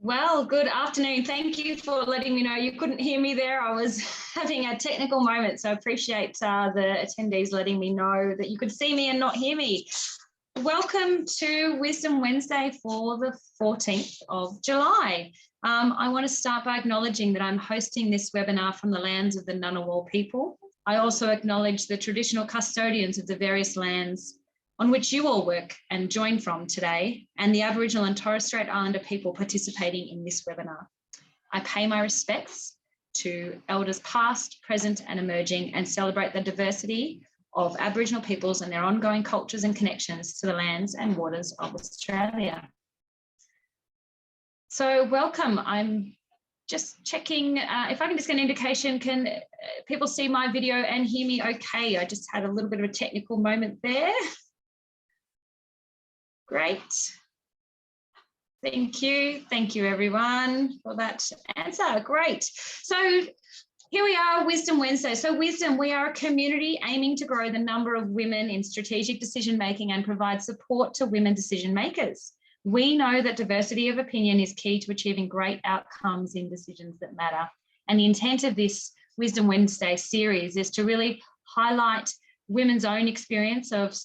Well, good afternoon. Thank you for letting me know you couldn't hear me there. I was having a technical moment, so I appreciate the attendees letting me know that you could see me and not hear me. Welcome to Wisdom Wednesday for the 14th of July. I want to start by acknowledging that I'm hosting this webinar from the lands of the Ngunnawal people. I also acknowledge the traditional custodians of the various lands on which you all work and join from today, and the Aboriginal and Torres Strait Islander people participating in this webinar. I pay my respects to elders past, present and emerging, and celebrate the diversity of Aboriginal peoples and their ongoing cultures and connections to the lands and waters of Australia. So welcome. I'm just checking if I can just get an indication, can people see my video and hear me okay? I just had a little bit of a technical moment there. Great. Thank you. Thank you, everyone, for that answer. Great. So here we are, Wisdom Wednesday. So Wisdom, we are a community aiming to grow the number of women in strategic decision-making and provide support to women decision makers. We know that diversity of opinion is key to achieving great outcomes in decisions that matter. And the intent of this Wisdom Wednesday series is to really highlight women's own experience of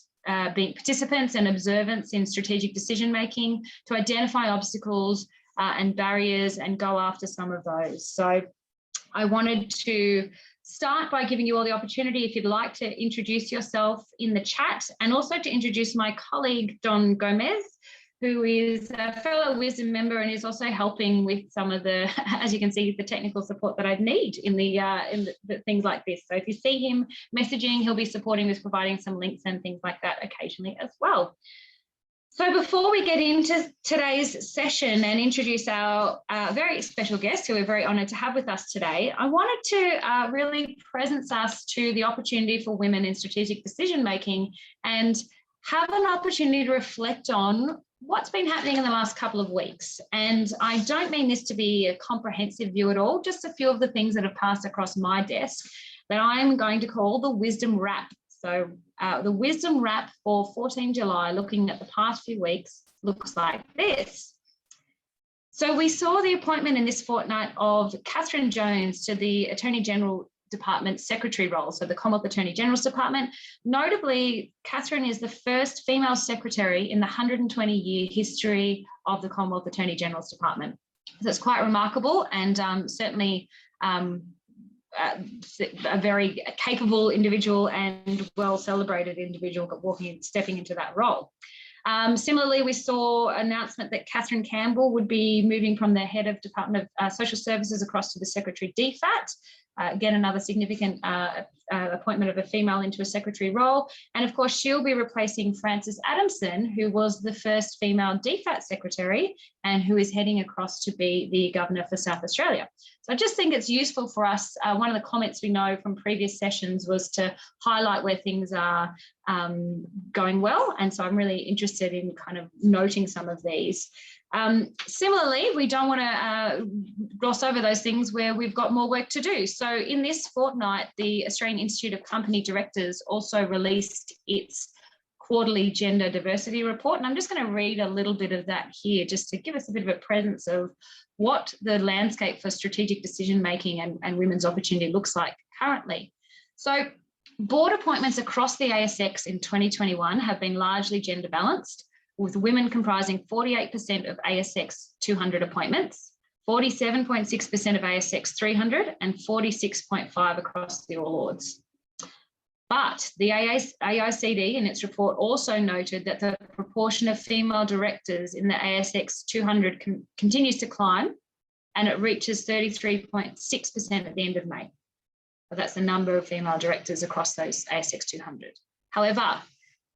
being participants and observants in strategic decision-making, to identify obstacles and barriers and go after some of those. So I wanted to start by giving you all the opportunity, if you'd like to introduce yourself in the chat, and also to introduce my colleague, Don Gomez, who is a fellow Wisdom member and is also helping with some of the, as you can see, the technical support that I'd need in the things like this. So if you see him messaging, he'll be supporting with providing some links and things like that occasionally as well. So before we get into today's session and introduce our very special guest, who we're very honoured to have with us today, I wanted to really present us to the opportunity for women in strategic decision making and have an opportunity to reflect on what's been happening in the last couple of weeks. And I don't mean this to be a comprehensive view at all, just a few of the things that have passed across my desk that I'm going to call the Wisdom Wrap. So the Wisdom Wrap for 14 July, looking at the past few weeks, looks like this. So we saw the appointment in this fortnight of Catherine Jones to the Attorney General Department Secretary role, so the Commonwealth Attorney General's Department. Notably, Catherine is the first female secretary in the 120-year history of the Commonwealth Attorney General's Department. So it's quite remarkable, and certainly a very capable individual and well celebrated individual stepping into that role. Similarly, we saw an announcement that Catherine Campbell would be moving from the head of Department of Social Services across to the Secretary DFAT. Again, another significant appointment of a female into a secretary role. And of course, she'll be replacing Frances Adamson, who was the first female DFAT secretary and who is heading across to be the Governor for South Australia. So I just think it's useful for us. One of the comments we know from previous sessions was to highlight where things are going well. And so I'm really interested in kind of noting some of these. Similarly, we don't want to gloss over those things where we've got more work to do. So in this fortnight, the Australian Institute of Company Directors also released its quarterly gender diversity report. And I'm just going to read a little bit of that here, just to give us a bit of a presence of what the landscape for strategic decision making and women's opportunity looks like currently. So board appointments across the ASX in 2021 have been largely gender balanced, with women comprising 48% of ASX 200 appointments, 47.6% of ASX 300, and 46.5% across the All Ords. But the AICD in its report also noted that the proportion of female directors in the ASX 200 continues to climb, and it reaches 33.6% at the end of May. So that's the number of female directors across those ASX 200. However,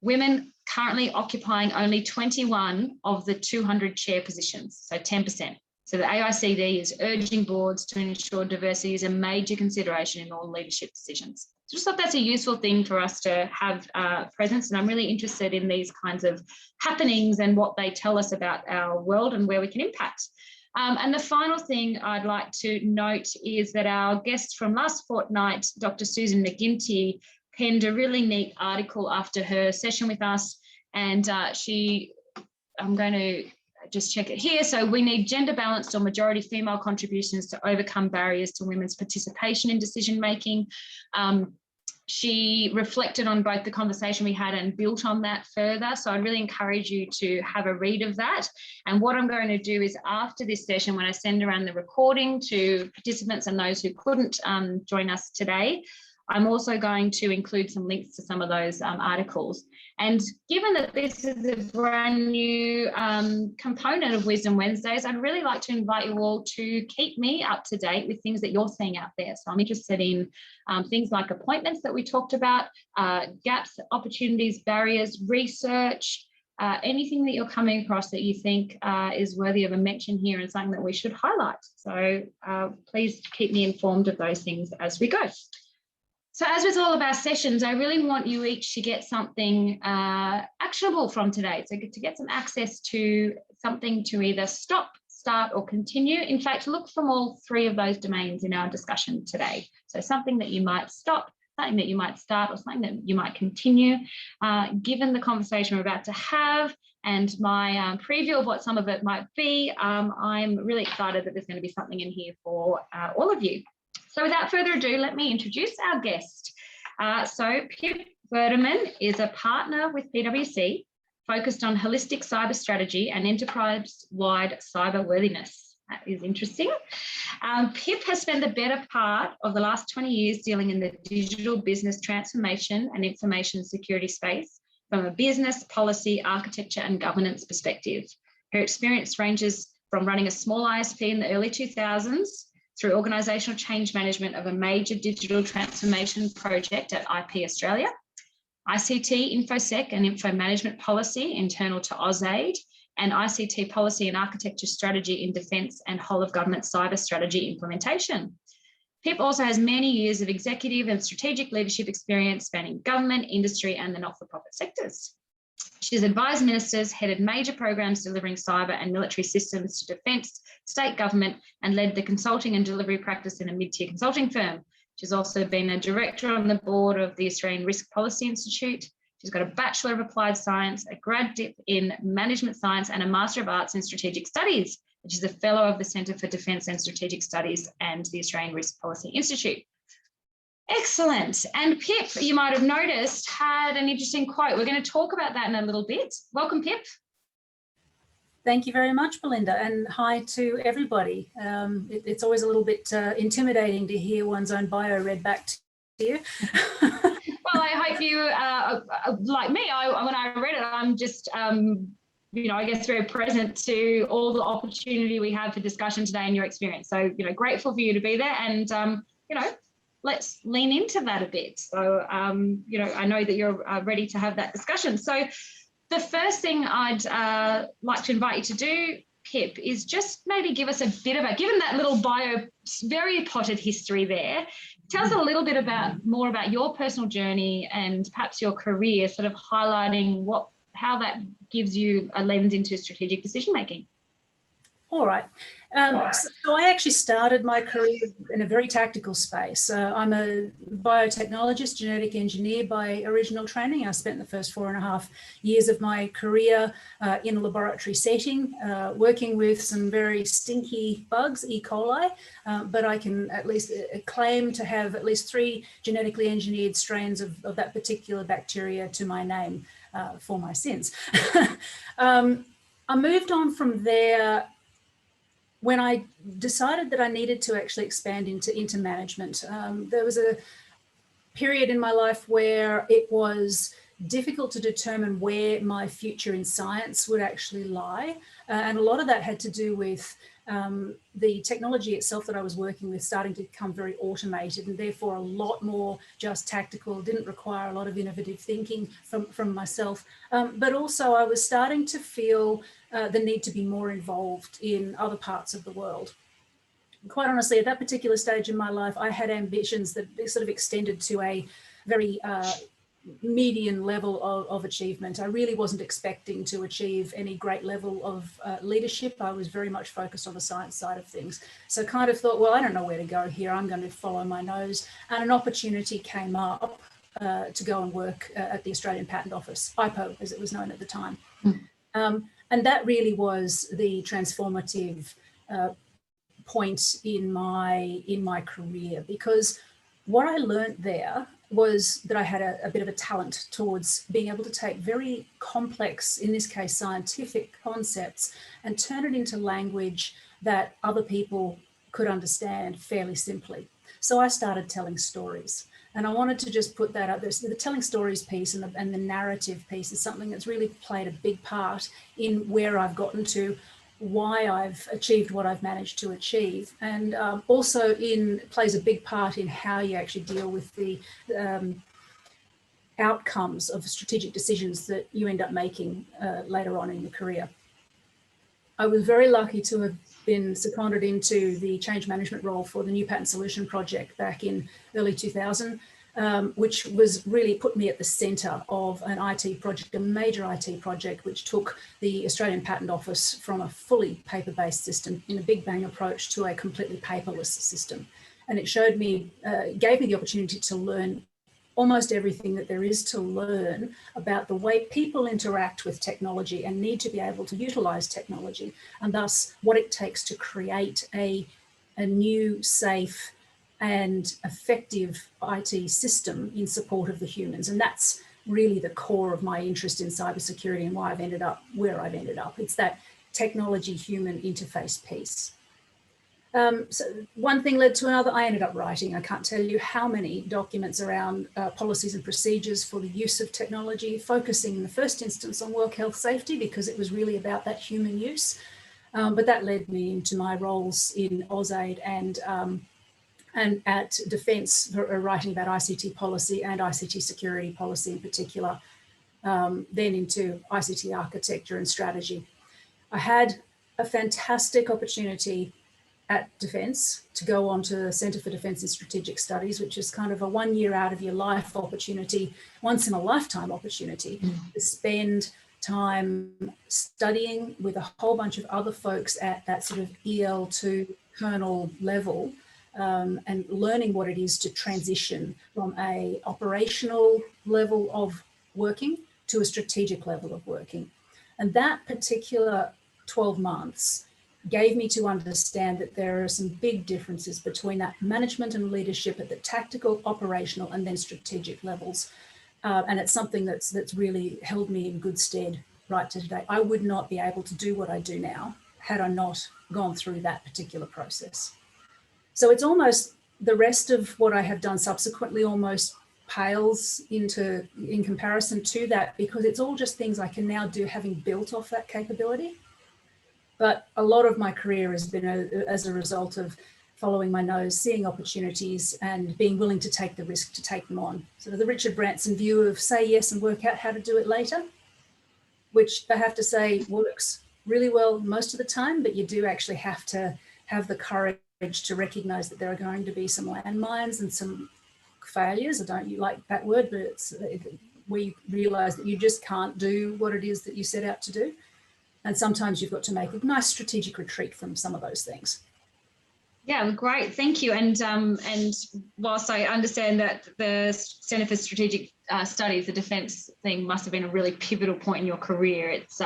women currently occupying only 21 of the 200 chair positions, so 10%. So the AICD is urging boards to ensure diversity is a major consideration in all leadership decisions. So just thought that's a useful thing for us to have presence, and I'm really interested in these kinds of happenings and what they tell us about our world and where we can impact. And the final thing I'd like to note is that our guest from last fortnight, Dr. Susan McGinty, penned a really neat article after her session with us, and I'm going to just check it here. So we need gender balanced or majority female contributions to overcome barriers to women's participation in decision making. She reflected on both the conversation we had and built on that further. So I'd really encourage you to have a read of that. And what I'm going to do is after this session, when I send around the recording to participants and those who couldn't join us today, I'm also going to include some links to some of those articles. And given that this is a brand new component of Wisdom Wednesdays, I'd really like to invite you all to keep me up to date with things that you're seeing out there. So I'm interested in things like appointments that we talked about, gaps, opportunities, barriers, research, anything that you're coming across that you think is worthy of a mention here and something that we should highlight. So please keep me informed of those things as we go. So as with all of our sessions, I really want you each to get something actionable from today. So to get some access to something to either stop, start, or continue. In fact, look from all three of those domains in our discussion today. So something that you might stop, something that you might start, or something that you might continue. Given the conversation we're about to have and my preview of what some of it might be, I'm really excited that there's going to be something in here for all of you. So without further ado, let me introduce our guest. So Pip Wyrdeman is a partner with PwC, focused on holistic cyber strategy and enterprise-wide cyber worthiness. That is interesting. Pip has spent the better part of the last 20 years dealing in the digital business transformation and information security space from a business, policy, architecture, and governance perspective. Her experience ranges from running a small ISP in the early 2000s through organisational change management of a major digital transformation project at IP Australia, ICT, InfoSec and Info Management Policy internal to AusAid, and ICT Policy and Architecture Strategy in Defence and Whole of Government Cyber Strategy implementation. Pip also has many years of executive and strategic leadership experience spanning government, industry and the not-for-profit sectors. She's advised ministers, headed major programs delivering cyber and military systems to defence, state government, and led the consulting and delivery practice in a mid-tier consulting firm. She's also been a director on the board of the Australian Risk Policy Institute. She's got a Bachelor of Applied Science, a grad dip in Management Science, and a Master of Arts in Strategic Studies. She's a Fellow of the Centre for Defence and Strategic Studies and the Australian Risk Policy Institute. Excellent. And Pip, you might have noticed, had an interesting quote. We're going to talk about that in a little bit. Welcome, Pip. Thank you very much, Belinda, and hi to everybody. It's always a little bit intimidating to hear one's own bio read back to you. Well, I hope you, like me, when I read it, I'm just, you know, I guess very present to all the opportunity we have for discussion today and your experience. So, you know, grateful for you to be there and, you know, let's lean into that a bit. So, you know, I know that you're ready to have that discussion. So the first thing I'd like to invite you to do, Pip, is just maybe give us a bit of a, given that little bio, very potted history there, tell us a little bit more about your personal journey and perhaps your career, sort of highlighting how that gives you a lens into strategic decision making. All right. So I actually started my career in a very tactical space. I'm a biotechnologist, genetic engineer by original training. I spent the first 4.5 years of my career in a laboratory setting, working with some very stinky bugs, E. coli, but I can at least claim to have at least 3 genetically engineered strains of that particular bacteria to my name for my sins. I moved on from there when I decided that I needed to actually expand into management. There was a period in my life where it was difficult to determine where my future in science would actually lie. And a lot of that had to do with the technology itself that I was working with starting to become very automated and therefore a lot more just tactical, didn't require a lot of innovative thinking from myself. But also I was starting to feel the need to be more involved in other parts of the world. Quite honestly, at that particular stage in my life, I had ambitions that sort of extended to a very median level of achievement. I really wasn't expecting to achieve any great level of leadership. I was very much focused on the science side of things. So kind of thought, well, I don't know where to go here. I'm going to follow my nose. And an opportunity came up to go and work at the Australian Patent Office, IPO, as it was known at the time. And that really was the transformative point in my career, because what I learned there was that I had a bit of a talent towards being able to take very complex, in this case, scientific concepts and turn it into language that other people could understand fairly simply. So I started telling stories. And I wanted to just put that up there. So the telling stories piece and the narrative piece is something that's really played a big part in where I've gotten to, why I've achieved what I've managed to achieve, and also plays a big part in how you actually deal with the outcomes of strategic decisions that you end up making later on in your career. I was very lucky to have been seconded into the change management role for the New Patent Solution project back in early 2000, which was really put me at the centre of an IT project, a major IT project, which took the Australian Patent Office from a fully paper-based system in a big bang approach to a completely paperless system. And it showed me, gave me the opportunity to learn almost everything that there is to learn about the way people interact with technology and need to be able to utilise technology, and thus what it takes to create a new, safe and effective IT system in support of the humans. And that's really the core of my interest in cybersecurity and why I've ended up where I've ended up. It's that technology-human interface piece. So one thing led to another. I ended up writing, I can't tell you how many documents around policies and procedures for the use of technology, focusing in the first instance on work health safety, because it was really about that human use. But that led me into my roles in AusAid and at Defence, writing about ICT policy and ICT security policy in particular, then into ICT architecture and strategy. I had a fantastic opportunity at Defence to go on to the Centre for Defence and Strategic Studies, which is kind of a 1 year out of your life opportunity, once in a lifetime opportunity, to spend time studying with a whole bunch of other folks at that sort of EL2 kernel level, and learning what it is to transition from a operational level of working to a strategic level of working. And that particular 12 months gave me to understand that there are some big differences between that management and leadership at the tactical, operational, and then strategic levels. And it's something that's really held me in good stead right to today. I would not be able to do what I do now had I not gone through that particular process. So it's almost, the rest of what I have done subsequently almost pales in comparison to that, because it's all just things I can now do having built off that capability. But a lot of my career has been as a result of following my nose, seeing opportunities and being willing to take the risk to take them on. So the Richard Branson view of say yes and work out how to do it later, which I have to say works really well most of the time, but you do actually have to have the courage to recognize that there are going to be some landmines and some failures. I don't like that word, but it's where you realize that you just can't do what it is that you set out to do. And sometimes you've got to make a nice strategic retreat from some of those things. Yeah, great, thank you. And whilst I understand that the Centre for Strategic Studies, the defence thing, must have been a really pivotal point in your career, it's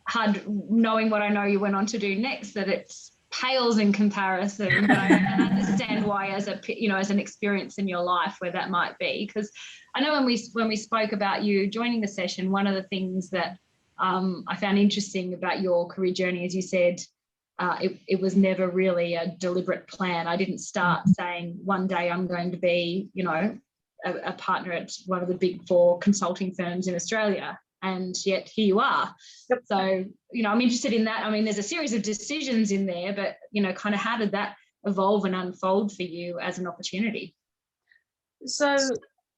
hard knowing what I know you went on to do next, that it pales in comparison. But I understand why, as an experience in your life where that might be. Because I know when we spoke about you joining the session, one of the things that I found interesting about your career journey, as you said, it was never really a deliberate plan. I didn't start saying one day I'm going to be, a partner at one of the big 4 consulting firms in Australia, and yet here you are. Yep. So, I'm interested in that. I mean, there's a series of decisions in there, but, kind of how did that evolve and unfold for you as an opportunity? So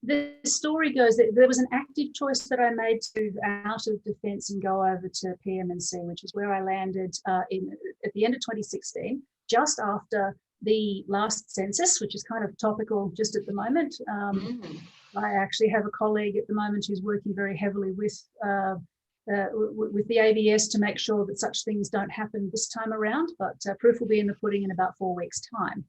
the story goes that there was an active choice that I made to move out of defence and go over to PM&C, which is where I landed at the end of 2016, just after the last census, which is kind of topical just at the moment. I actually have a colleague at the moment who's working very heavily with the ABS to make sure that such things don't happen this time around, but proof will be in the pudding in about 4 weeks' time.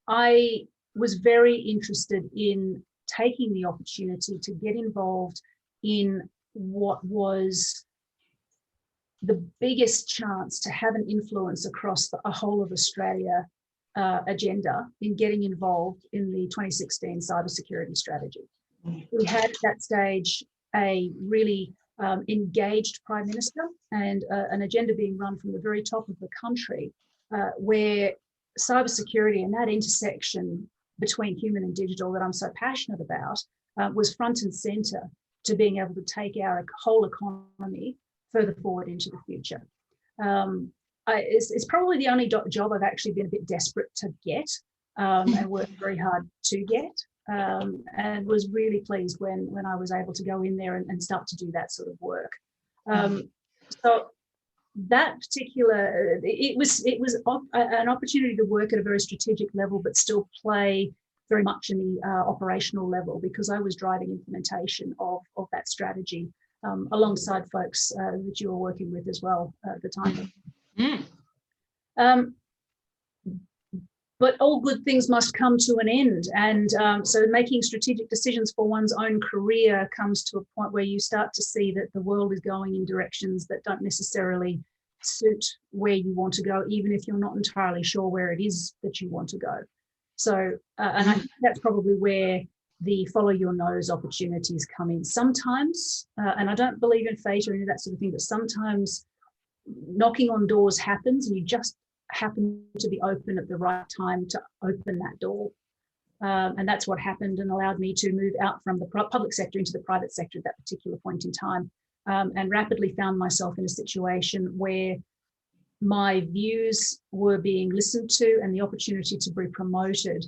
I was very interested in taking the opportunity to get involved in what was the biggest chance to have an influence across a whole of Australia agenda in getting involved in the 2016 cybersecurity strategy. We had at that stage a really engaged Prime Minister and an agenda being run from the very top of the country where cybersecurity and that intersection between human and digital that I'm so passionate about was front and centre to being able to take our whole economy further forward into the future. It's probably the only job I've actually been a bit desperate to get and worked very hard to get, and was really pleased when I was able to go in there and start to do that sort of work. So that particular, it was an opportunity to work at a very strategic level, but still play very much in the operational level, because I was driving implementation of that strategy alongside folks that you were working with as well at the time. But all good things must come to an end. And so making strategic decisions for one's own career comes to a point where you start to see that the world is going in directions that don't necessarily suit where you want to go, even if you're not entirely sure where it is that you want to go. So, and I think that's probably where the follow your nose opportunities come in. Sometimes, and I don't believe in fate or any of that sort of thing, but sometimes knocking on doors happens and you just happen to be open at the right time to open that door. And that's what happened and allowed me to move out from the public sector into the private sector at that particular point in time, and rapidly found myself in a situation where my views were being listened to and the opportunity to be promoted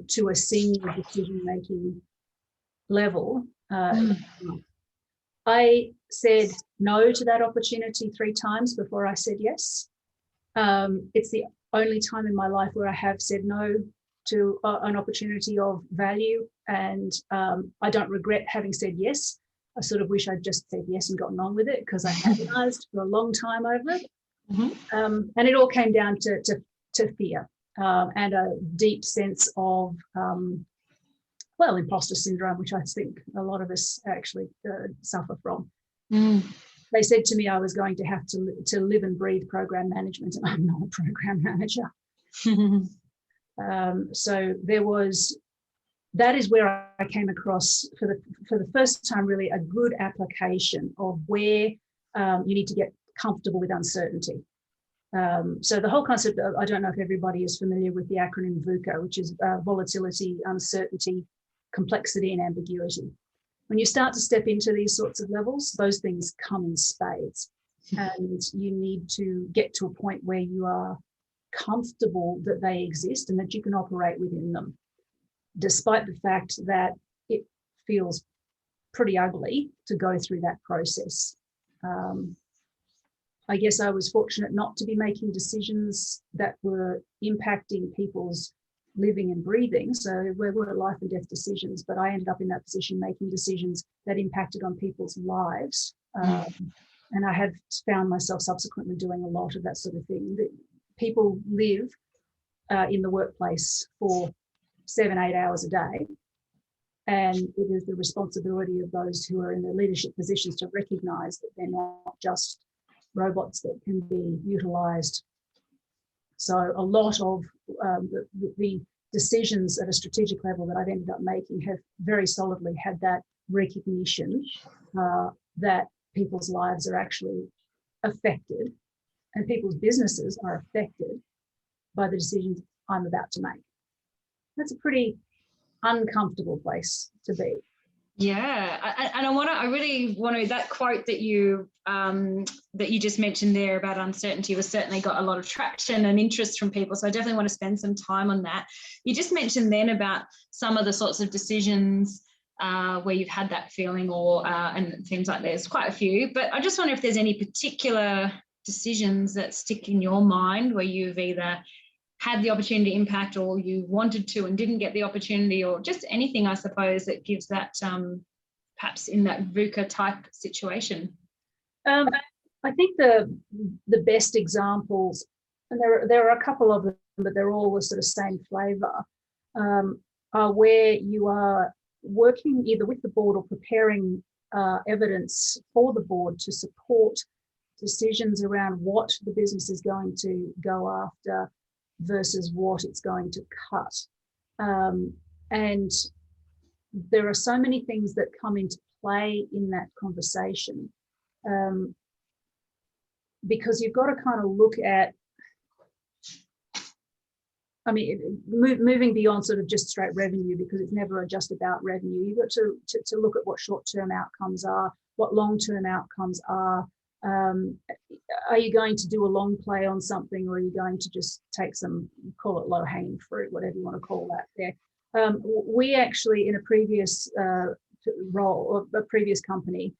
to a senior decision-making level. I said no to that opportunity 3 times before I said yes. It's the only time in my life where I have said no to an opportunity of value, and I don't regret having said yes. I sort of wish I'd just said yes and gotten on with it, because I agonized for a long time over it. And it all came down to fear and a deep sense of, well, imposter syndrome, which I think a lot of us actually suffer from. They said to me I was going to have to live and breathe program management, and I'm not a program manager. So that is where I came across for the first time really a good application of where you need to get comfortable with uncertainty. So the whole concept of, I don't know if everybody is familiar with the acronym VUCA, which is volatility, uncertainty, complexity, and ambiguity. When you start to step into these sorts of levels, those things come in spades, and you need to get to a point where you are comfortable that they exist and that you can operate within them, despite the fact that it feels pretty ugly to go through that process. I guess I was fortunate not to be making decisions that were impacting people's living and breathing. So we were life and death decisions, but I ended up in that position making decisions that impacted on people's lives. And I have found myself subsequently doing a lot of that sort of thing. People live in the workplace for 7-8 hours a day. And it is the responsibility of those who are in the leadership positions to recognise that they're not just robots that can be utilised. So a lot of the decisions at a strategic level that I've ended up making have very solidly had that recognition that people's lives are actually affected and people's businesses are affected by the decisions I'm about to make. That's a pretty uncomfortable place to be. Yeah, and I really want to, that quote that you just mentioned there about uncertainty was certainly got a lot of traction and interest from people. So I definitely want to spend some time on that. You just mentioned then about some of the sorts of decisions where you've had that feeling, or and it seems like there's quite a few. But I just wonder if there's any particular decisions that stick in your mind where you've either had the opportunity to impact, or you wanted to and didn't get the opportunity, or just anything, I suppose, that gives that perhaps in that VUCA type situation. I think the best examples, and there are a couple of them, but they're all the sort of same flavour, are where you are working either with the board or preparing evidence for the board to support decisions around what the business is going to go after versus what it's going to cut. And there are so many things that come into play in that conversation, because you've got to kind of look at, I mean, moving beyond sort of just straight revenue, because it's never just about revenue. You've got to look at what short-term outcomes are, what long-term outcomes are. Are you going to do a long play on something, or are you going to just take some, call it low-hanging fruit, whatever you want to call that there? We actually, in a previous role, or a previous company,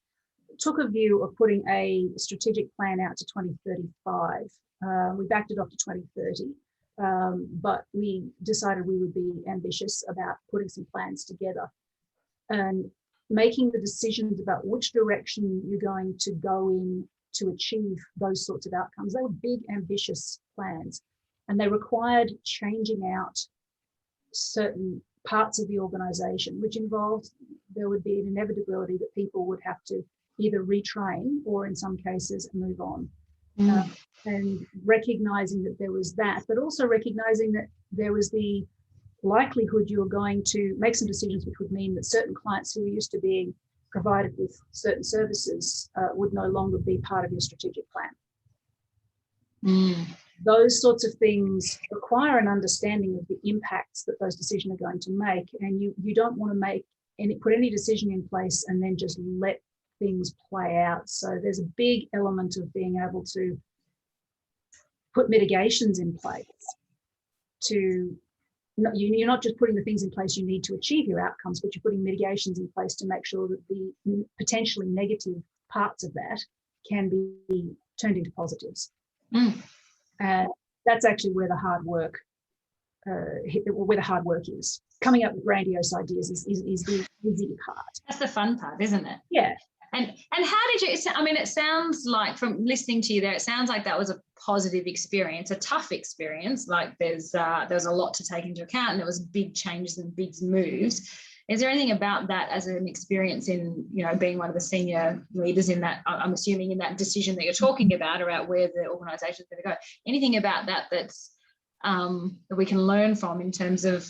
took a view of putting a strategic plan out to 2035. We backed it off to 2030. But we decided we would be ambitious about putting some plans together and making the decisions about which direction you're going to go in to achieve those sorts of outcomes. They were big, ambitious plans, and they required changing out certain parts of the organization, which involved there would be an inevitability that people would have to either retrain or in some cases move on. And recognizing that there was that, but also recognizing that there was the likelihood you were going to make some decisions which would mean that certain clients who were used to being provided with certain services would no longer be part of your strategic plan. Those sorts of things require an understanding of the impacts that those decisions are going to make, and you don't want to put any decision in place and then just let things play out. So there's a big element of being able to put mitigations in place you're not just putting the things in place you need to achieve your outcomes, but you're putting mitigations in place to make sure that the potentially negative parts of that can be turned into positives. And that's actually where the hard work is. Coming up with grandiose ideas is the easy part. That's the fun part, isn't it? Yeah. And how did you, I mean, it sounds like, from listening to you there, it sounds like that was a positive experience, a tough experience. Like there's a lot to take into account, and there was big changes and big moves. Is there anything about that as an experience in, being one of the senior leaders in that, I'm assuming, in that decision that you're talking about where the organisation is going to go? Anything about that that's that we can learn from in terms of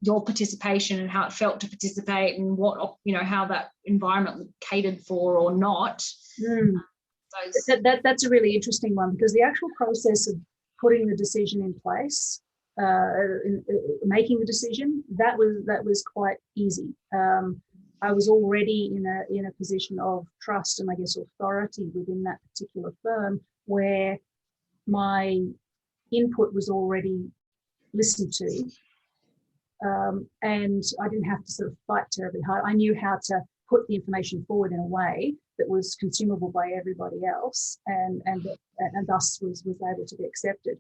your participation and how it felt to participate, and what, how that environment was catered for or not? That's a really interesting one, because the actual process of putting the decision in place, making the decision, that was quite easy. I was already in a position of trust and I guess authority within that particular firm, where my input was already listened to. And I didn't have to sort of fight terribly hard. I knew how to put the information forward in a way that was consumable by everybody else, and thus was able to be accepted.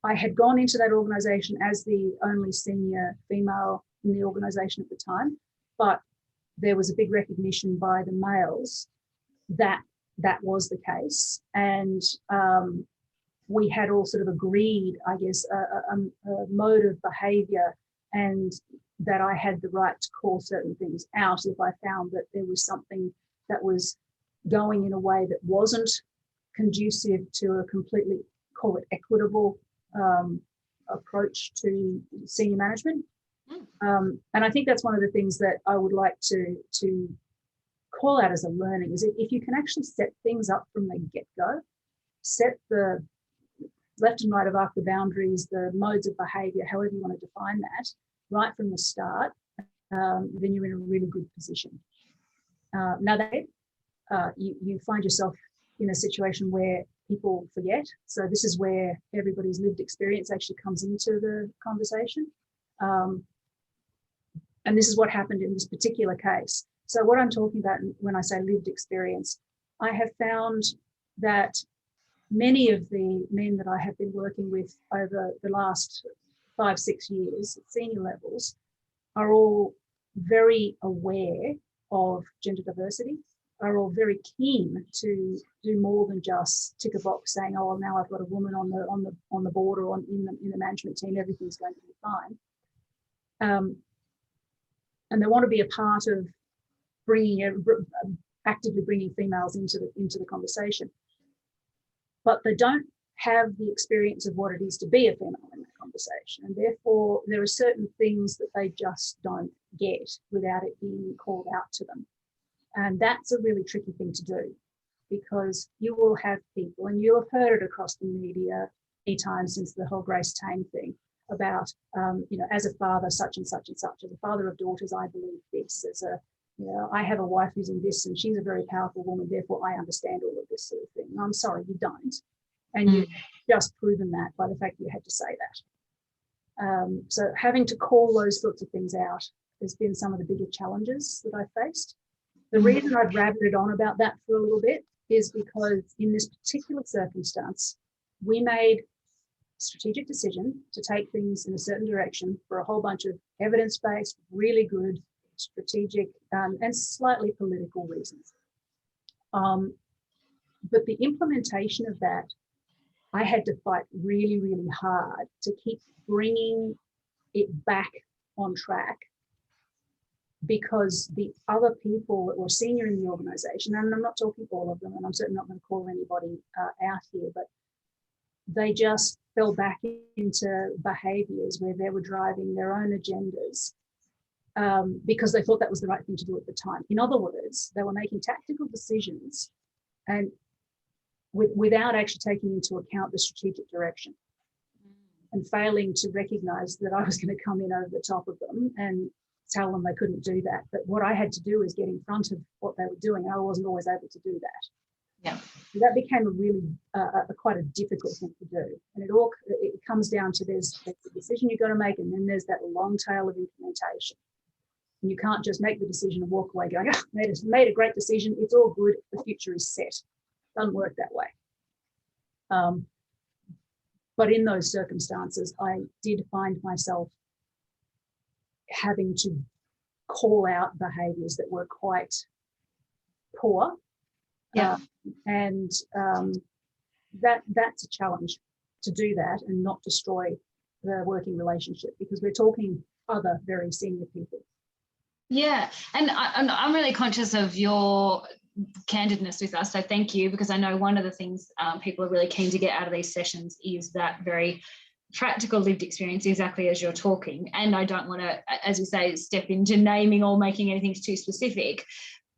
I had gone into that organisation as the only senior female in the organisation at the time, but there was a big recognition by the males that that was the case, and we had all sort of agreed, I guess, a mode of behaviour, and that I had the right to call certain things out if I found that there was something that was going in a way that wasn't conducive to a completely, call it, equitable approach to senior management. And I think that's one of the things that I would like to call out as a learning, is if you can actually set things up from the get-go, set the left and right of arc the boundaries, the modes of behaviour, however you want to define that, right from the start, then you're in a really good position. Now that you find yourself in a situation where people forget. So this is where everybody's lived experience actually comes into the conversation. And this is what happened in this particular case. So what I'm talking about when I say lived experience, I have found that many of the men that I have been working with over the last 5-6 years at senior levels are all very aware of gender diversity, are all very keen to do more than just tick a box saying, oh, now I've got a woman on the board or in the management team, everything's going to be fine. And they want to be a part of actively bringing females into the conversation, but they don't have the experience of what it is to be a female in that conversation, and therefore there are certain things that they just don't get without it being called out to them. And that's a really tricky thing to do, because you will have people, and you'll have heard it across the media many times since the whole Grace Tame thing, about, as a father, such and such and such, as a father of daughters, I believe this, I have a wife who's in this and she's a very powerful woman, therefore I understand all of this sort of thing. And I'm sorry, you don't. And you've just proven that by the fact that you had to say that. So having to call those sorts of things out has been some of the bigger challenges that I've faced. The reason I've rabbited on about that for a little bit is because in this particular circumstance, we made a strategic decision to take things in a certain direction for a whole bunch of evidence-based, really good, strategic, and slightly political reasons. But the implementation of that, I had to fight really, really hard to keep bringing it back on track, because the other people that were senior in the organisation, and I'm not talking all of them, and I'm certainly not going to call anybody out here, but they just fell back into behaviours where they were driving their own agendas because they thought that was the right thing to do at the time. In other words, they were making tactical decisions and without actually taking into account the strategic direction, and failing to recognise that I was going to come in over the top of them and tell them they couldn't do that. But what I had to do is get in front of what they were doing. I wasn't always able to do that. Yeah, so that became a really quite a difficult thing to do. And it comes down to there's the decision you've got to make, and then there's that long tail of implementation. And you can't just make the decision and walk away going, oh, made a great decision, it's all good, the future is set. Doesn't work that way. But in those circumstances, I did find myself having to call out behaviours that were quite poor. Yeah. That's a challenge to do that and not destroy the working relationship, because we're talking other very senior people. Yeah, and I'm really conscious of your candidness with us, so thank you, because I know one of the things people are really keen to get out of these sessions is that very practical lived experience, exactly as you're talking. And I don't want to, as you say, step into naming or making anything too specific.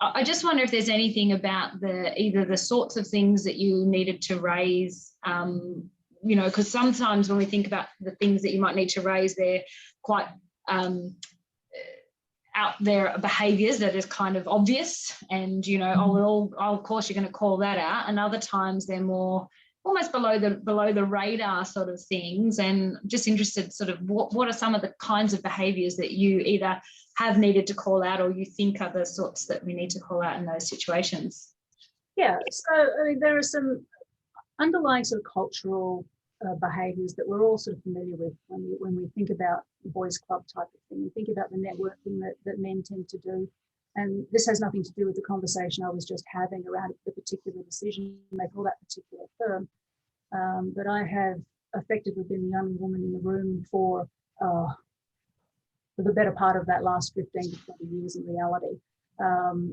I just wonder if there's anything about either the sorts of things that you needed to raise, because sometimes when we think about the things that you might need to raise, they're quite out there behaviours that is kind of obvious, and of course you're going to call that out. And other times they're more almost below the radar sort of things. And just interested, sort of what are some of the kinds of behaviours that you either have needed to call out, or you think are the sorts that we need to call out in those situations? Yeah, so I mean, there are some underlying sort of cultural behaviours that we're all sort of familiar with when we think about the boys' club type of thing. We think about the networking that men tend to do. And this has nothing to do with the conversation I was just having around the particular decision to make all that particular firm. But I have effectively been the only woman in the room for the better part of that last 15 to 20 years in reality.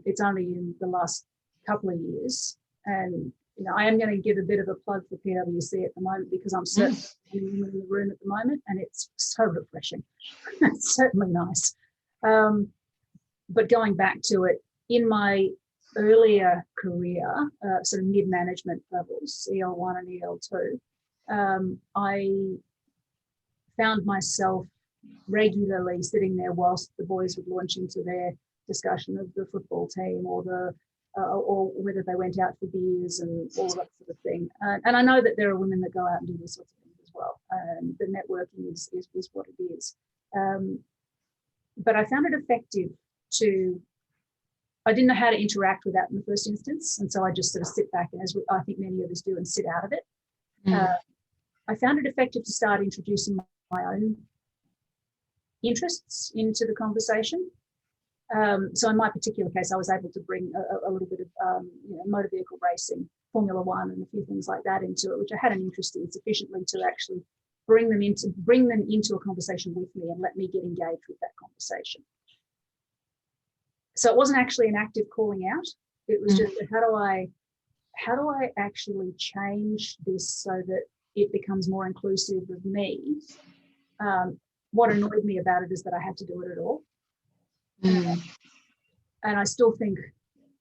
It's only in the last couple of years. And I am going to give a bit of a plug for PwC at the moment, because I'm certainly the only woman in the room at the moment, and it's so refreshing. It's certainly nice. But going back to it, in my earlier career, sort of mid-management levels, EL1 and EL2, I found myself regularly sitting there whilst the boys would launch into their discussion of the football team or whether they went out for beers and all that sort of thing. And I know that there are women that go out and do these sorts of things as well. The networking is what it is. But I found it effective I didn't know how to interact with that in the first instance. And so I just sort of sit back, and as I think many of us do, and sit out of it. I found it effective to start introducing my own interests into the conversation. So in my particular case, I was able to bring a little bit of motor vehicle racing, Formula One, and a few things like that into it, which I had an interest in sufficiently to actually bring them into a conversation with me and let me get engaged with that conversation. So it wasn't actually an active calling out. It was just how do I actually change this so that it becomes more inclusive of me? What annoyed me about it is that I had to do it at all. And I still think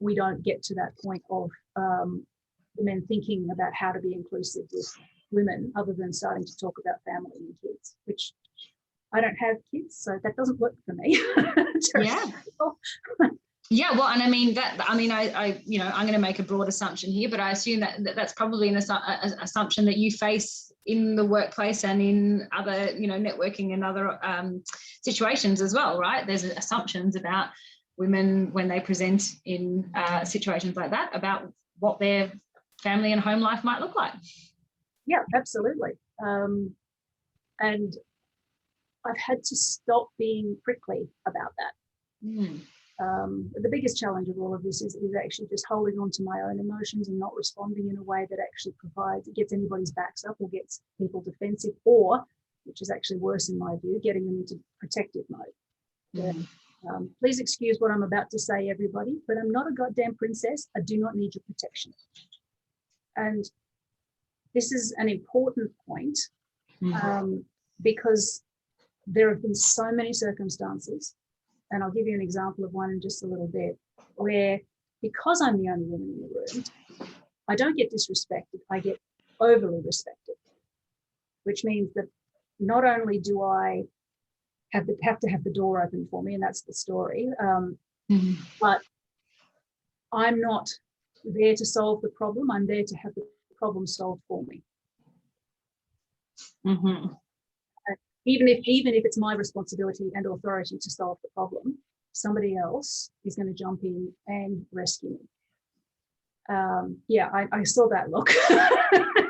we don't get to that point of the men thinking about how to be inclusive with women, other than starting to talk about family and kids, which I don't have kids, so that doesn't work for me. Yeah, well, and I mean I you know, I'm going to make a broad assumption here, but I assume that's probably an assumption that you face in the workplace and in other, you know, networking and other situations as well, right? There's assumptions about women when they present in situations like that about what their family and home life might look like. Yeah, absolutely. And I've had to stop being prickly about that. The biggest challenge of all of this is actually just holding on to my own emotions and not responding in a way that actually gets anybody's backs up or gets people defensive, or, which is actually worse in my view, getting them into protective mode. Please excuse what I'm about to say, everybody, but I'm not a goddamn princess. I do not need your protection. And this is an important point because there have been so many circumstances, and I'll give you an example of one in just a little bit, where because I'm the only woman in the room, I don't get disrespected, I get overly respected, which means that not only do I have to have the door open for me, and that's the story, but I'm not there to solve the problem, I'm there to have the problem solved for me. Even if it's my responsibility and authority to solve the problem, somebody else is going to jump in and rescue me. I saw that look.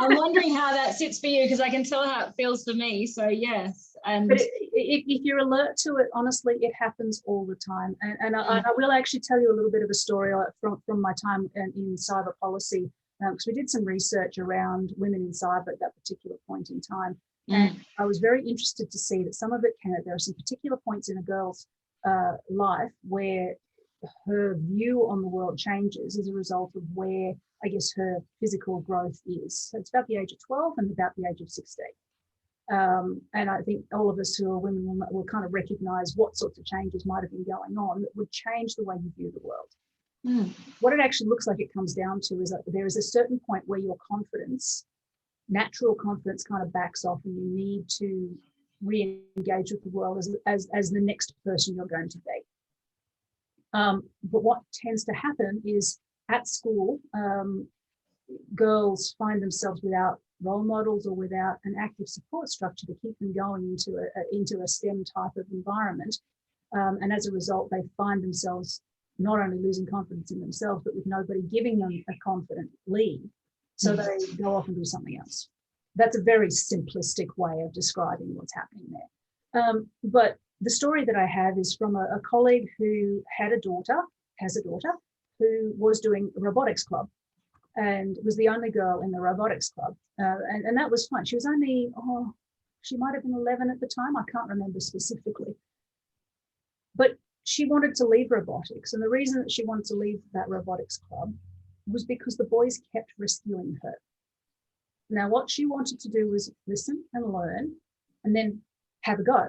I'm wondering how that sits for you, because I can tell how it feels for me. So yes, and but if you're alert to it, honestly, it happens all the time. And I will actually tell you a little bit of a story from my time in cyber policy, because we did some research around women in cyber at that particular point in time. And I was very interested to see that some of it there are some particular points in a girl's life where her view on the world changes as a result of where, I guess, her physical growth is. So it's about the age of 12 and about the age of 16. And I think all of us who are women will kind of recognise what sorts of changes might have been going on that would change the way you view the world. What it actually looks like it comes down to is that there is a certain point where your natural confidence kind of backs off, and you need to re-engage with the world as the next person you're going to be. But what tends to happen is at school, girls find themselves without role models or without an active support structure to keep them going into a STEM type of environment. And as a result, they find themselves not only losing confidence in themselves, but with nobody giving them a confident lead. So they go off and do something else. That's a very simplistic way of describing what's happening there. But the story that I have is from a colleague who has a daughter, who was doing a robotics club and was the only girl in the robotics club. And that was fun. She was only, she might have been 11 at the time. I can't remember specifically. But she wanted to leave robotics. And the reason that she wanted to leave that robotics club was because the boys kept rescuing her. Now, what she wanted to do was listen and learn and then have a go.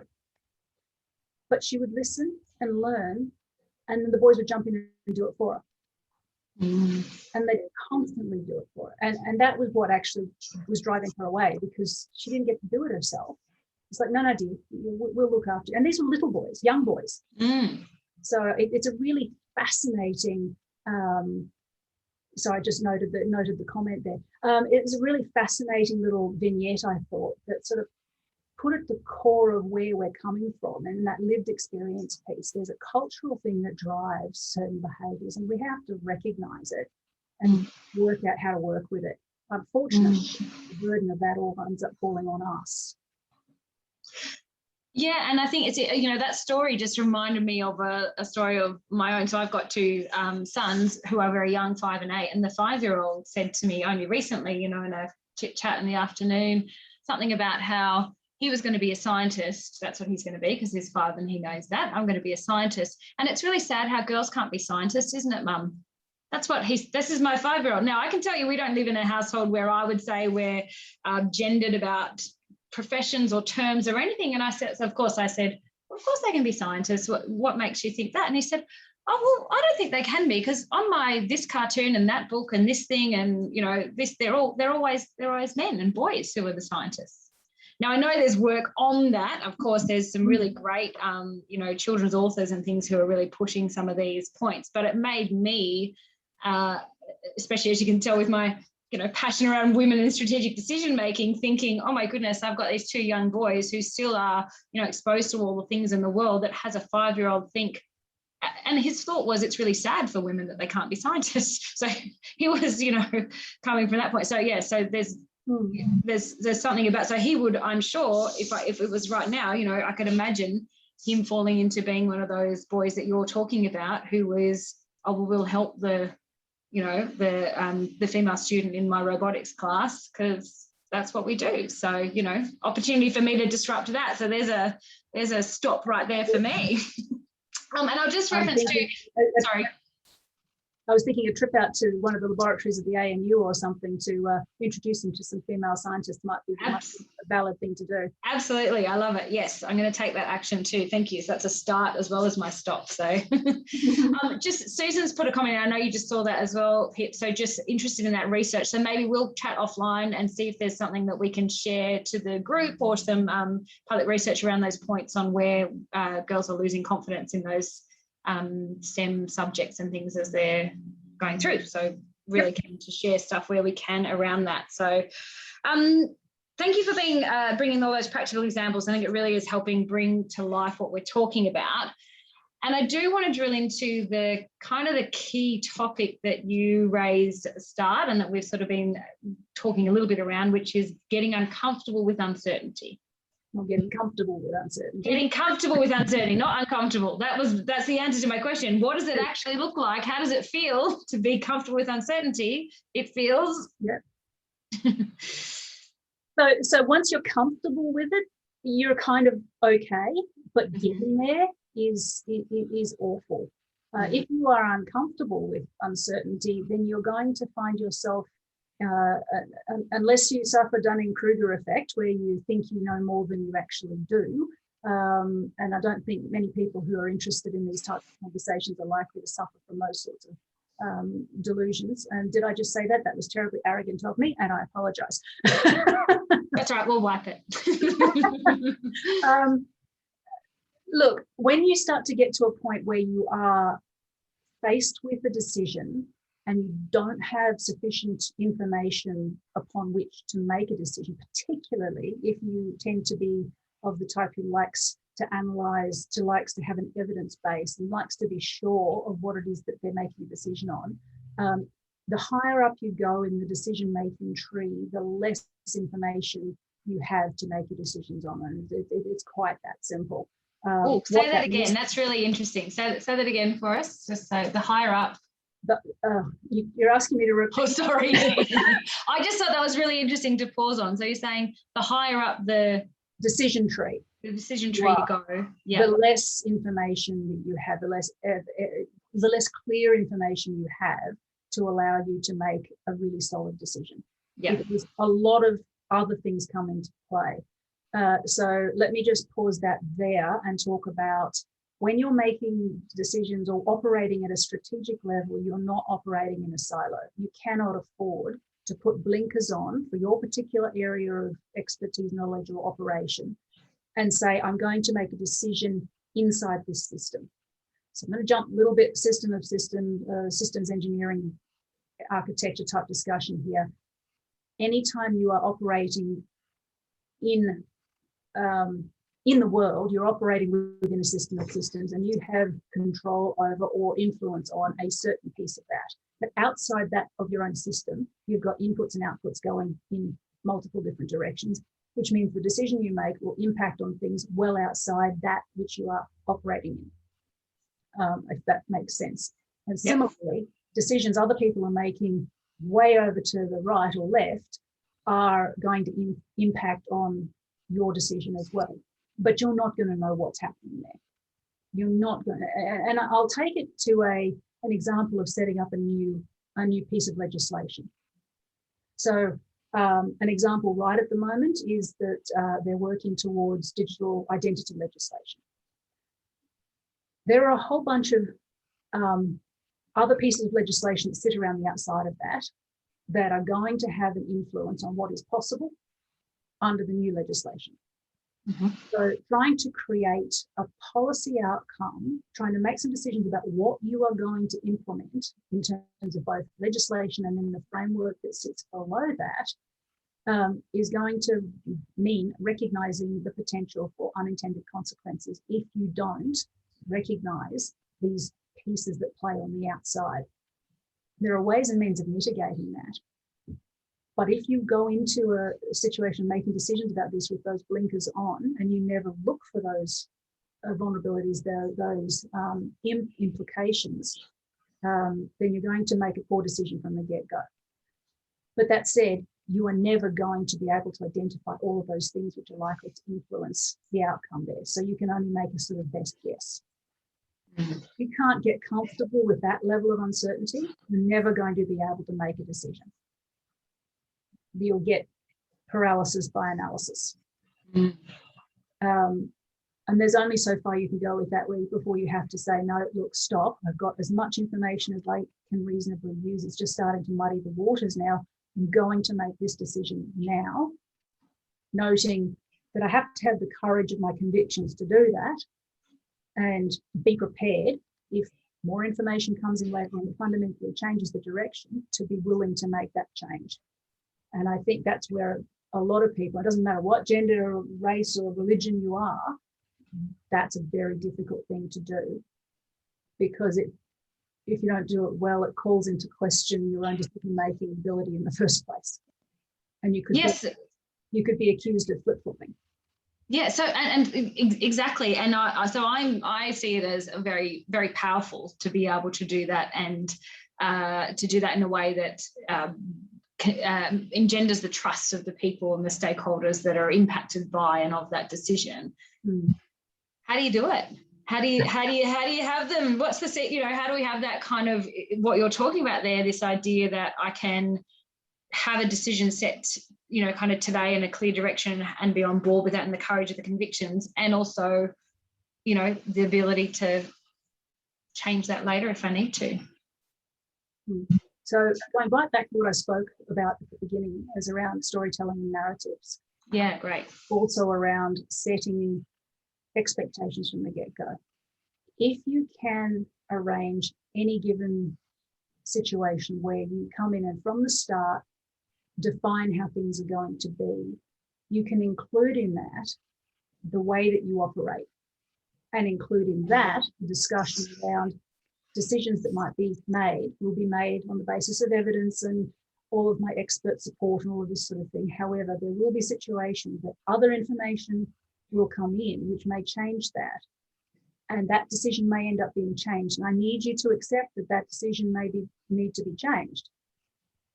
But she would listen and learn, and then the boys would jump in and do it for her. And they'd constantly do it for her. And that was what actually was driving her away, because she didn't get to do it herself. It's like, no, dear, we'll look after you. And these were little boys, young boys. So it's a really fascinating so I just noted the comment there. It was a really fascinating little vignette, I thought, that sort of put at the core of where we're coming from, and that lived experience piece. There's a cultural thing that drives certain behaviours, and we have to recognise it and work out how to work with it. Unfortunately, the burden of that all ends up falling on us. Yeah, and I think it's, you know, that story just reminded me of a story of my own. So I've got two sons who are very young, 5 and 8, and the 5-year-old said to me only recently, you know, in a chit chat in the afternoon, something about how he was going to be a scientist. That's what he's going to be, because his father, and he knows that. I'm going to be a scientist. And it's really sad how girls can't be scientists, isn't it, Mum? That's what this is my 5-year-old. Now, I can tell you we don't live in a household where I would say we're gendered about professions or terms or anything. And I said, so of course they can be scientists. What makes you think that? And he said, oh, well, I don't think they can be, because on this cartoon and that book and this thing and, you know, this, they're always men and boys who are the scientists. Now, I know there's work on that. Of course, there's some really great, you know, children's authors and things who are really pushing some of these points. But it made me, especially as you can tell with my, you know, passion around women and strategic decision making, thinking, oh my goodness, I've got these 2 young boys who still are, you know, exposed to all the things in the world, that has a 5-year-old think. And his thought was, it's really sad for women that they can't be scientists. So he was, you know, coming from that point. So yeah, so there's something about, so he would, I'm sure, if it was right now, you know, I could imagine him falling into being one of those boys that you're talking about, who is, oh, well, we'll help the, you know, the female student in my robotics class, because that's what we do. So, you know, opportunity for me to disrupt that. So there's a stop right there for me. And I'll just reference sorry. I was thinking a trip out to one of the laboratories of the ANU or something to introduce him to some female scientists might be a valid thing to do. Absolutely. I love it. Yes, I'm going to take that action too. Thank you. So that's a start as well as my stop. So just Susan's put a comment in. I know you just saw that as well, Pip. So just interested in that research. So maybe we'll chat offline and see if there's something that we can share to the group, or some public research around those points on where girls are losing confidence in those STEM subjects and things as they're going through. So really keen to share stuff where we can around that. So thank you for bringing all those practical examples. I think it really is helping bring to life what we're talking about. And I do want to drill into the kind of the key topic that you raised at the start, and that we've sort of been talking a little bit around, which is getting uncomfortable with uncertainty. Or getting comfortable with uncertainty. Getting comfortable with uncertainty, not uncomfortable. That's the answer to my question. What does it actually look like? How does it feel to be comfortable with uncertainty? It feels. Yeah. So once you're comfortable with it, you're kind of okay, but getting there is awful. If you are uncomfortable with uncertainty, then you're going to find yourself, unless you suffer Dunning-Kruger effect, where you think you know more than you actually do, and I don't think many people who are interested in these types of conversations are likely to suffer from those sorts of delusions. And did I just say that? That was terribly arrogant of me, and I apologise. That's right, we'll wipe it. Look, when you start to get to a point where you are faced with a decision and you don't have sufficient information upon which to make a decision, particularly if you tend to be of the type who likes to analyse, likes to have an evidence base, and likes to be sure of what it is that they're making a decision on, the higher up you go in the decision-making tree, the less information you have to make your decisions on. And it's quite that simple. Say that again. That's really interesting. Say that again for us. Just so the higher up. You're asking me to repeat. Oh, sorry. I just thought that was really interesting to pause on. So you're saying the higher up the decision tree. The decision tree you go. Yeah. The less information that you have, the less clear information you have to allow you to make a really solid decision. Yeah. There's a lot of other things come into play. So let me just pause that there and talk about when you're making decisions or operating at a strategic level, you're not operating in a silo. You cannot afford to put blinkers on for your particular area of expertise, knowledge, or operation and say, I'm going to make a decision inside this system. So I'm going to jump a little bit systems engineering, architecture type discussion here. Anytime you are operating in the world, you're operating within a system of systems and you have control over or influence on a certain piece of that. But outside that of your own system, you've got inputs and outputs going in multiple different directions, which means the decision you make will impact on things well outside that which you are operating in, if that makes sense. And similarly, decisions other people are making way over to the right or left are going to impact on your decision as well. But you're not going to know what's happening there. You're not going to, and I'll take it to an example of setting up a new piece of legislation. So an example right at the moment is that they're working towards digital identity legislation. There are a whole bunch of other pieces of legislation that sit around the outside of that are going to have an influence on what is possible under the new legislation. Mm-hmm. So trying to create a policy outcome, trying to make some decisions about what you are going to implement in terms of both legislation and then the framework that sits below that, is going to mean recognizing the potential for unintended consequences if you don't recognize these pieces that play on the outside. There are ways and means of mitigating that. But if you go into a situation making decisions about this with those blinkers on and you never look for those vulnerabilities, those implications, then you're going to make a poor decision from the get-go. But that said, you are never going to be able to identify all of those things which are likely to influence the outcome there. So you can only make a sort of best guess. Mm-hmm. You can't get comfortable with that level of uncertainty. You're never going to be able to make a decision. You'll get paralysis by analysis. Mm. And there's only so far you can go with that before you have to say, no, look, stop. I've got as much information as I can reasonably use. It's just starting to muddy the waters now. I'm going to make this decision now, noting that I have to have the courage of my convictions to do that and be prepared if more information comes in later on that fundamentally changes the direction, to be willing to make that change. And I think that's where a lot of people, it doesn't matter what gender or race or religion you are, that's a very difficult thing to do, because if you don't do it well, it calls into question your own decision-making ability in the first place. And you could be accused of flip-flopping. Yeah, so and exactly, and I see it as a very, very powerful to be able to do that, and to do that in a way that engenders the trust of the people and the stakeholders that are impacted by and of that decision. Mm. How do you do it? How do you have them? What's the, how do we have that kind of, what you're talking about there, this idea that I can have a decision set, kind of today in a clear direction and be on board with that, and the courage of the convictions, and also, the ability to change that later if I need to. Mm. So going right back to what I spoke about at the beginning, is around storytelling and narratives. Yeah, great. Also around setting expectations from the get-go. If you can arrange any given situation where you come in and from the start define how things are going to be, you can include in that the way that you operate, and include in that the discussion around decisions that might be made will be made on the basis of evidence and all of my expert support and all of this sort of thing. However, there will be situations that other information will come in which may change that, and that decision may end up being changed. And I need you to accept that decision may need to be changed,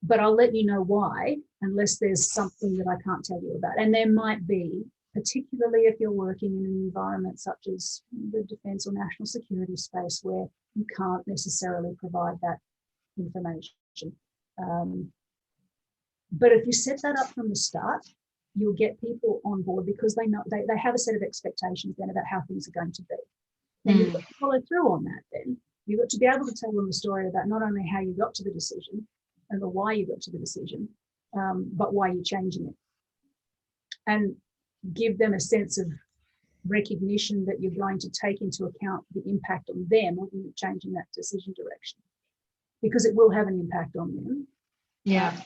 but I'll let you know why, unless there's something that I can't tell you about. And there might be, particularly if you're working in an environment such as the defence or national security space, where you can't necessarily provide that information. But if you set that up from the start, you'll get people on board, because they know they have a set of expectations then about how things are going to be. Then you've got to follow through on that. Then you've got to be able to tell them the story about not only how you got to the decision and the why you got to the decision, but why you're changing it, and give them a sense of recognition that you're going to take into account the impact on them when you're changing that decision direction, because it will have an impact on them. Yeah.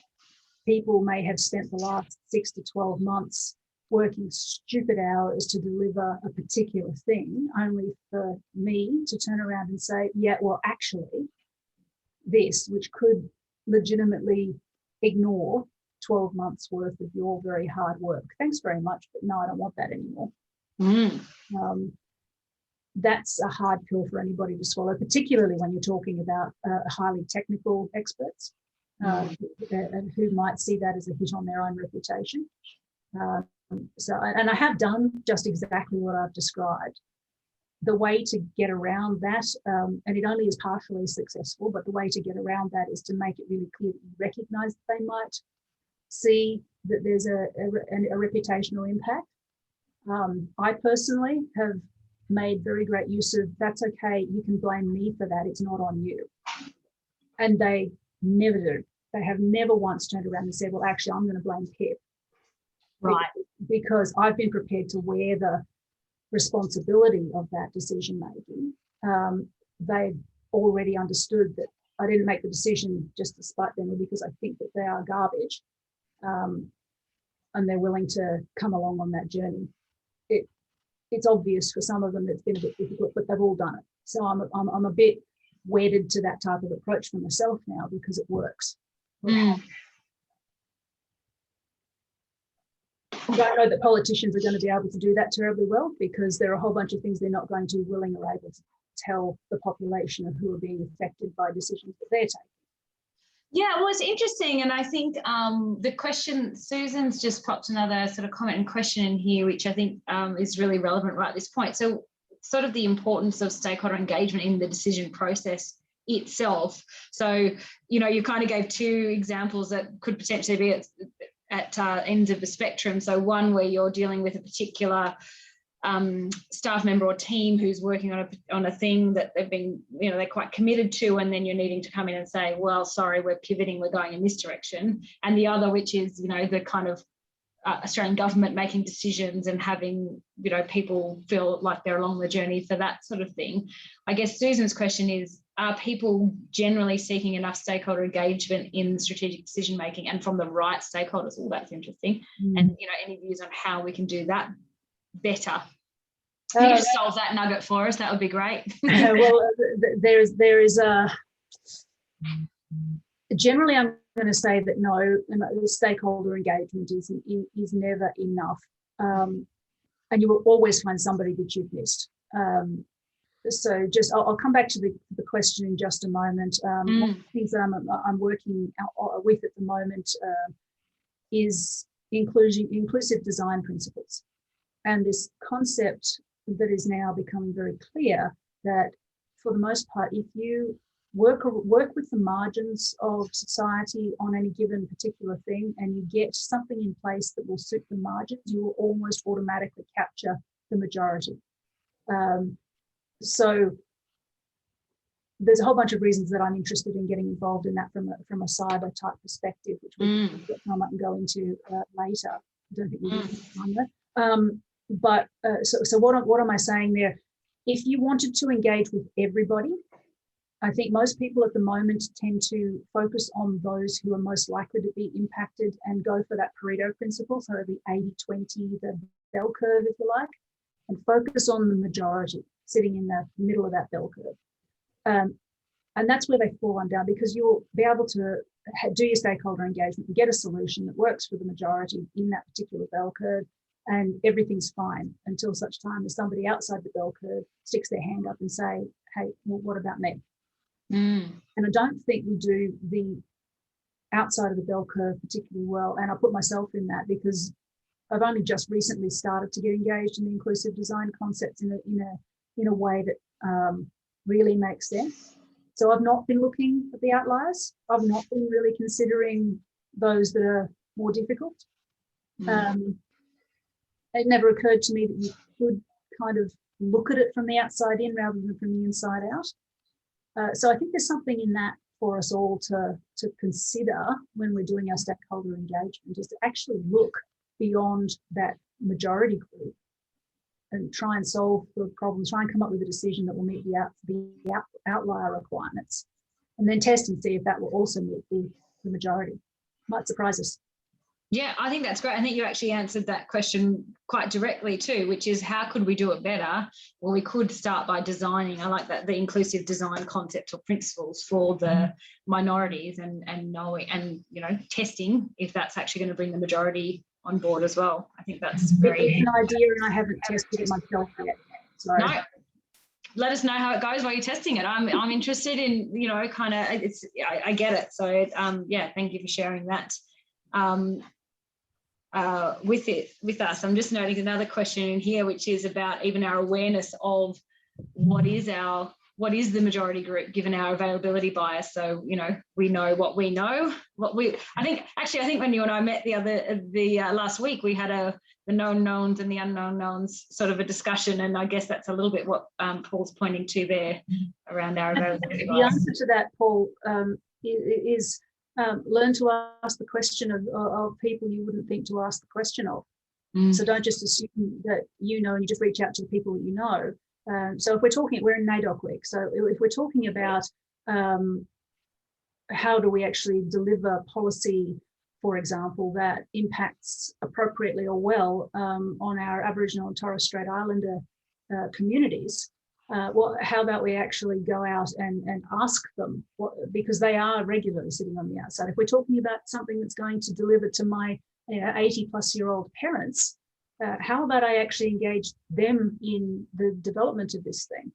People may have spent the last 6 to 12 months working stupid hours to deliver a particular thing, only for me to turn around and say, yeah, well, actually, this, which could legitimately ignore 12 months worth of your very hard work. Thanks very much, but no, I don't want that anymore. That's a hard pill for anybody to swallow, particularly when you're talking about highly technical experts who might see that as a hit on their own reputation. And I have done just exactly what I've described. The way to get around that, and it only is partially successful, but the way to get around that is to make it really clear that you recognise that they might see that there's a reputational impact. I personally have made very great use of, that's okay, you can blame me for that, it's not on you. And they never do. They have never once turned around and said, well, actually, I'm going to blame Pip. Right. Because I've been prepared to wear the responsibility of that decision making. They've already understood that I didn't make the decision just to spite them, or because I think that they are garbage, and they're willing to come along on that journey. It's obvious for some of them it's been a bit difficult, but they've all done it. So I'm a bit wedded to that type of approach for myself now because it works. Mm. I don't know that politicians are going to be able to do that terribly well, because there are a whole bunch of things they're not going to be willing or able to tell the population of who are being affected by decisions that they're taking. Yeah, well, it's interesting. And I think the question, Susan's just popped another sort of comment and question in here, which I think is really relevant right at this point. So sort of the importance of stakeholder engagement in the decision process itself. So, you know, you kind of gave two examples that could potentially be at ends of the spectrum. So one where you're dealing with a particular staff member or team who's working on a thing that they've been, you know, they're quite committed to, and then you're needing to come in and say, well, sorry, we're pivoting, we're going in this direction. And the other, which is, you know, the kind of Australian government making decisions and having, you know, people feel like they're along the journey for that sort of thing. I guess Susan's question is, are people generally seeking enough stakeholder engagement in strategic decision making and from the right stakeholders? Oh, that's interesting. And, you know, any views on how we can do that better? You can just solve that nugget for us. That would be great. Well, there is a generally, I'm going to say that no, stakeholder engagement is never enough, and you will always find somebody that you've missed. So just I'll come back to the question in just a moment. One of the things that I'm working with at the moment is inclusive design principles, and this concept that is now becoming very clear that for the most part, if you work with the margins of society on any given particular thing and you get something in place that will suit the margins, you will almost automatically capture the majority. So there's a whole bunch of reasons that I'm interested in getting involved in that from a cyber type perspective, which we might go into later. I don't think we have time there. But so what am I saying there? If you wanted to engage with everybody, I think most people at the moment tend to focus on those who are most likely to be impacted and go for that Pareto principle, so the 80-20, the bell curve, if you like, and focus on the majority sitting in the middle of that bell curve. And that's where they fall down, because you'll be able to do your stakeholder engagement and get a solution that works for the majority in that particular bell curve, and everything's fine until such time as somebody outside the bell curve sticks their hand up and say, hey, well, what about me? And I don't think we do the outside of the bell curve particularly well. And I put myself in that because I've only just recently started to get engaged in the inclusive design concepts in a way that really makes sense. So I've not been looking at the outliers. I've not been really considering those that are more difficult. It never occurred to me that you could kind of look at it from the outside in rather than from the inside out. So I think there's something in that for us all to consider when we're doing our stakeholder engagement, is to actually look beyond that majority group and try and solve the problems, try and come up with a decision that will meet the outlier requirements, and then test and see if that will also meet the majority. Might surprise us. Yeah, I think that's great. I think you actually answered that question quite directly too, which is how could we do it better? Well, we could start by designing, I like that, the inclusive design concept or principles for the minorities, and knowing and, you know, testing if that's actually going to bring the majority on board as well. I think that's very... It's an idea, and I haven't tested it myself yet. So. No. Let us know how it goes while you're testing it. I'm interested in, you know, kind of, I get it. So yeah, thank you for sharing that. with us. I'm just noting another question in here, which is about even our awareness of what is the majority group given our availability bias. So, you know, we know what we know. I think when you and I met the last week, we had the known knowns and the unknown knowns sort of a discussion, and I guess that's a little bit what Paul's pointing to there around our availability bias. The answer to that, Paul, is learn to ask the question of people you wouldn't think to ask the question of. So don't just assume that you know and you just reach out to the people that you know. So if we're in NAIDOC week, so if we're talking about how do we actually deliver policy, for example, that impacts appropriately or well on our Aboriginal and Torres Strait Islander communities, how about we actually go out and ask them, because they are regularly sitting on the outside. If we're talking about something that's going to deliver to my 80-plus-year-old parents, how about I actually engage them in the development of this thing,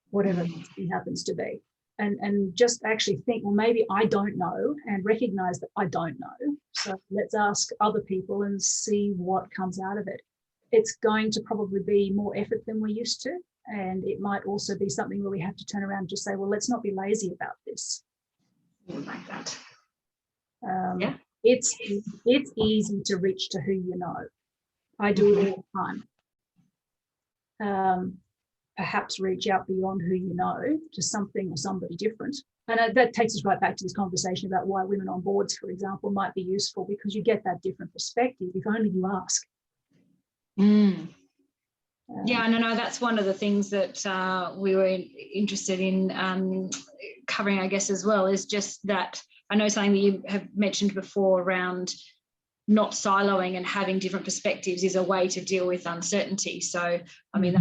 whatever it happens to be, and just actually think, well, maybe I don't know, and recognize that I don't know. So let's ask other people and see what comes out of it. It's going to probably be more effort than we're used to. And it might also be something where we have to turn around and just say, well, let's not be lazy about this. Like that. Yeah. It's easy to reach to who you know. I do it all the time. Perhaps reach out beyond who you know to something or somebody different. And that takes us right back to this conversation about why women on boards, for example, might be useful, because you get that different perspective if only you ask. Yeah, no, that's one of the things that we were interested in covering, I guess, as well, is just that I know something that you have mentioned before around not siloing and having different perspectives is a way to deal with uncertainty. So, I mean,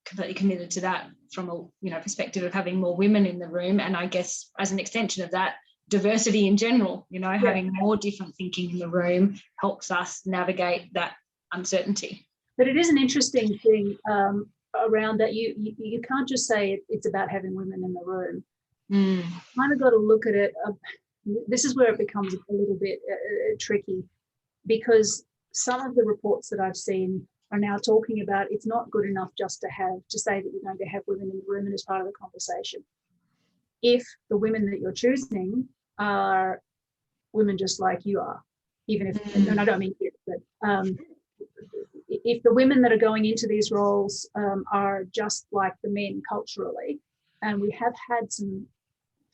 completely committed to that from a perspective of having more women in the room, and I guess as an extension of that, diversity in general. Having more different thinking in the room helps us navigate that uncertainty. But it is an interesting thing around that. You can't just say it's about having women in the room. Kind of got to look at it. This is where it becomes a little bit tricky, because some of the reports that I've seen are now talking about it's not good enough just to say that you're going to have women in the room and as part of the conversation. If the women that you're choosing are women just like you are, even if, and I don't mean it, but if the women that are going into these roles are just like the men culturally, and we have had some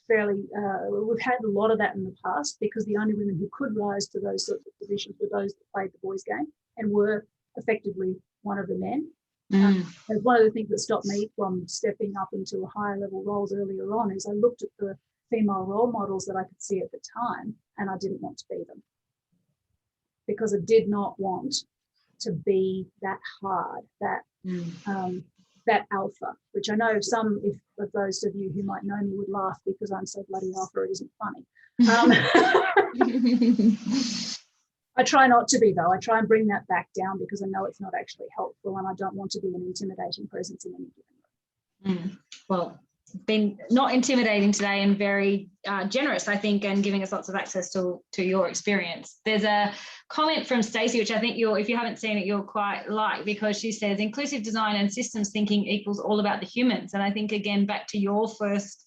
we've had a lot of that in the past, because the only women who could rise to those sorts of positions were those that played the boys' game and were effectively one of the men. And one of the things that stopped me from stepping up into higher level roles earlier on is I looked at the female role models that I could see at the time, and I didn't want to be them, because I did not want to be that hard, that alpha, which I know some of those of you who might know me would laugh because I'm so bloody alpha it isn't funny. I try not to be, though. I try and bring that back down, because I know it's not actually helpful, and I don't want to be an intimidating presence in any given room. Well, been not intimidating today, and very generous, I think, and giving us lots of access to your experience. There's a comment from Stacey, which I think if you haven't seen it, you'll quite like, because she says inclusive design and systems thinking equals all about the humans. And I think, again, back to your first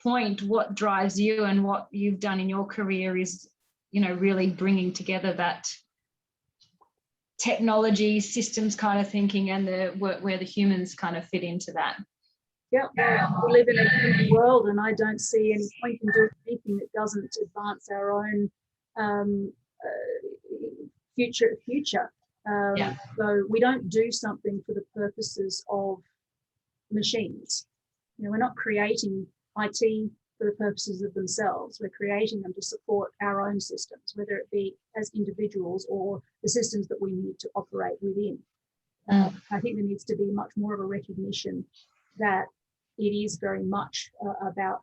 point, what drives you and what you've done in your career is, really bringing together that technology systems kind of thinking and the work where the humans kind of fit into that. Yeah, we live in a human world, and I don't see any point in doing anything that doesn't advance our own future. So we don't do something for the purposes of machines. We're not creating IT for the purposes of themselves. We're creating them to support our own systems, whether it be as individuals or the systems that we need to operate within. I think there needs to be much more of a recognition that it is very much about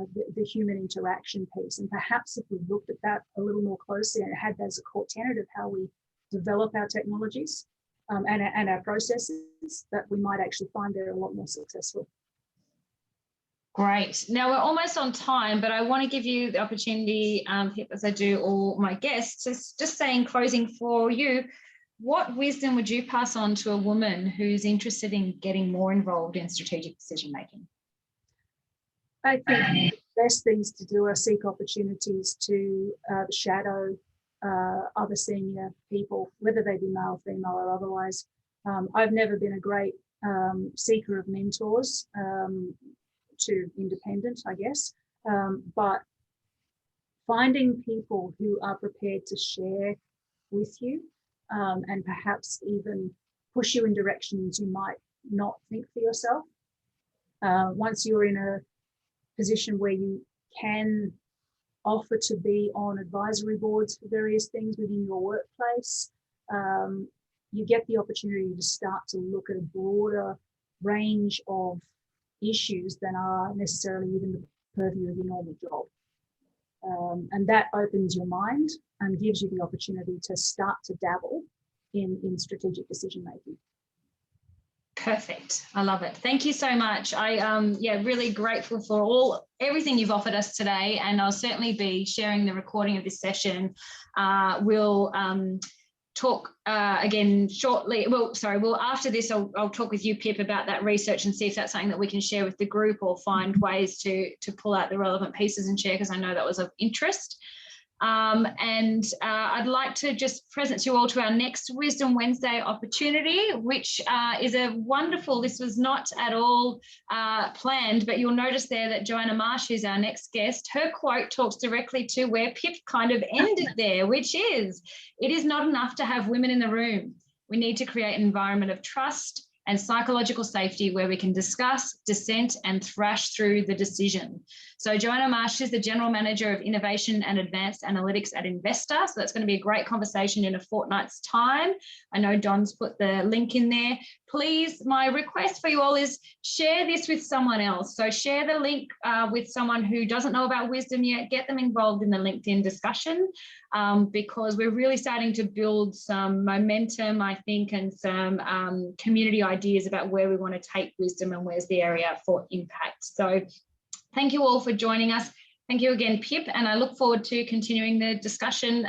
the human interaction piece. And perhaps if we looked at that a little more closely and had that as a core tenet of how we develop our technologies and our processes, that we might actually find they're a lot more successful. Great. Now we're almost on time, but I want to give you the opportunity, Pip, as I do all my guests, just saying closing for you, what wisdom would you pass on to a woman who's interested in getting more involved in strategic decision making? I think the best things to do are seek opportunities to shadow other senior people, whether they be male, female, or otherwise. I've never been a great seeker of mentors, to independent, I guess, but finding people who are prepared to share with you and perhaps even push you in directions you might not think for yourself. Once you're in a position where you can offer to be on advisory boards for various things within your workplace, you get the opportunity to start to look at a broader range of issues than are necessarily within the purview of your normal job. And that opens your mind and gives you the opportunity to start to dabble in strategic decision making. Perfect. I love it. Thank you so much. Really grateful for everything you've offered us today, and I'll certainly be sharing the recording of this session. We'll talk again shortly. After this, I'll talk with you, Pip, about that research and see if that's something that we can share with the group or find ways to pull out the relevant pieces and share, because I know that was of interest. I'd like to just present you all to our next Wisdom Wednesday opportunity, which is a wonderful, this was not at all planned, but you'll notice there that Joanna Marsh, who's our next guest, her quote talks directly to where Pip kind of ended there, which is, "It is not enough to have women in the room. We need to create an environment of trust and psychological safety where we can discuss, dissent, and thrash through the decision." So Joanna Marsh is the General Manager of Innovation and Advanced Analytics at Investor. So that's going to be a great conversation in a fortnight's time. I know Don's put the link in there. Please, my request for you all is share this with someone else. So share the link with someone who doesn't know about Wisdom yet. Get them involved in the LinkedIn discussion, because we're really starting to build some momentum, I think, and some community ideas about where we want to take Wisdom and where's the area for impact. So thank you all for joining us. Thank you again, Pip, and I look forward to continuing the discussion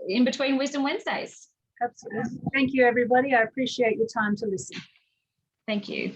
in between Wisdom Wednesdays. Absolutely. Thank you, everybody. I appreciate your time to listen. Thank you.